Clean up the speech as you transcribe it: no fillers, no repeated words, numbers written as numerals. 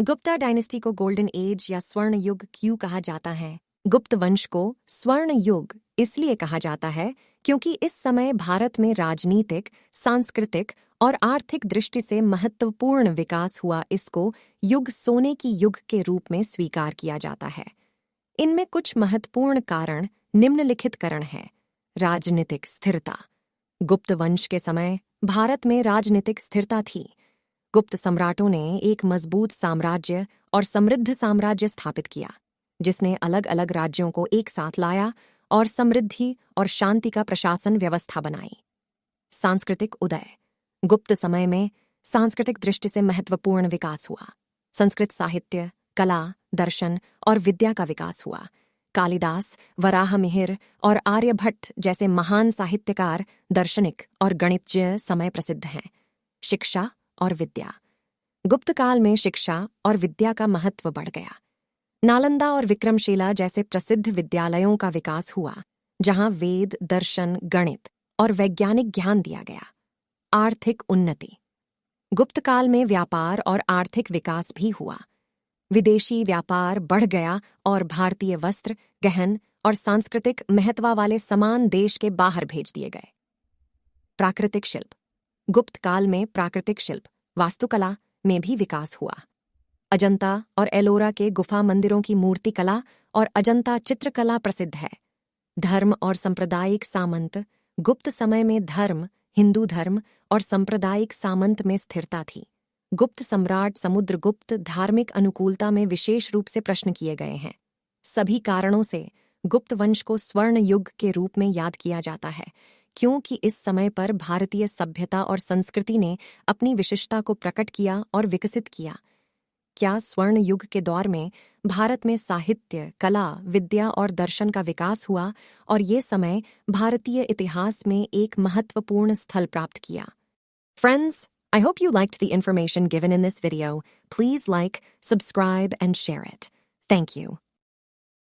Gupta dynasty को golden age या स्वर्ण युग क्यों कहा जाता है? गुप्त वंश को स्वर्ण युग इसलिए कहा जाता है क्योंकि इस समय भारत में राजनीतिक, सांस्कृतिक और आर्थिक दृष्टि से महत्वपूर्ण विकास हुआ। इसको युग सोने की युग के रूप में स्वीकार किया जाता है। इनमें कुछ महत्वपूर्ण कारण निम्नलिखित कारण हैं। राजनीतिक स्थिरता। गुप्त वंश के समय भारत में राजनीतिक स्थिरता थी। गुप्त सम्राटों ने एक मजबूत साम्राज्य और समृद्ध साम्राज्य स्थापित किया, जिसने अलग अलग राज्यों को एक साथ लाया और समृद्धि और शांति का प्रशासन व्यवस्था बनाई। सांस्कृतिक उदय। गुप्त समय में सांस्कृतिक दृष्टि से महत्वपूर्ण विकास हुआ। संस्कृत साहित्य, कला, दर्शन और विद्या का विकास हुआ। कालिदास, वराहमिहिर और आर्यभट्ट जैसे महान साहित्यकार, दार्शनिक और गणितज्ञ समय प्रसिद्ध हैं। शिक्षा और विद्या। गुप्त काल में शिक्षा और विद्या का महत्व बढ़ गया। नालंदा और विक्रमशिला जैसे प्रसिद्ध विद्यालयों का विकास हुआ, जहां वेद, दर्शन, गणित और वैज्ञानिक ज्ञान दिया गया। आर्थिक उन्नति। गुप्त काल में व्यापार और आर्थिक विकास भी हुआ। विदेशी व्यापार बढ़ गया और भारतीय वस्त्र, गहन और सांस्कृतिक महत्व वाले सामान देश के बाहर भेज दिए गए। प्राकृतिक शिल्प। गुप्त काल में प्राकृतिक शिल्प, वास्तुकला में भी विकास हुआ। अजंता और एलोरा के गुफा मंदिरों की मूर्ति कला और अजंता चित्रकला प्रसिद्ध है। धर्म और सांप्रदायिक सामंत। गुप्त समय में धर्म, हिंदू धर्म और सांप्रदायिक सामंत में स्थिरता थी। गुप्त सम्राट समुद्रगुप्त धार्मिक अनुकूलता में विशेष रूप से प्रश्न किए गए हैं। सभी कारणों से गुप्त वंश को स्वर्ण युग के रूप में याद किया जाता है, क्योंकि इस समय पर भारतीय सभ्यता और संस्कृति ने अपनी विशिष्टता को प्रकट किया और विकसित किया। क्या स्वर्ण युग के दौर में भारत में साहित्य, कला, विद्या और दर्शन का विकास हुआ और ये समय भारतीय इतिहास में एक महत्वपूर्ण स्थल प्राप्त किया? Friends, I hope you liked the information given in this video. Please like, subscribe, and share it. Thank you.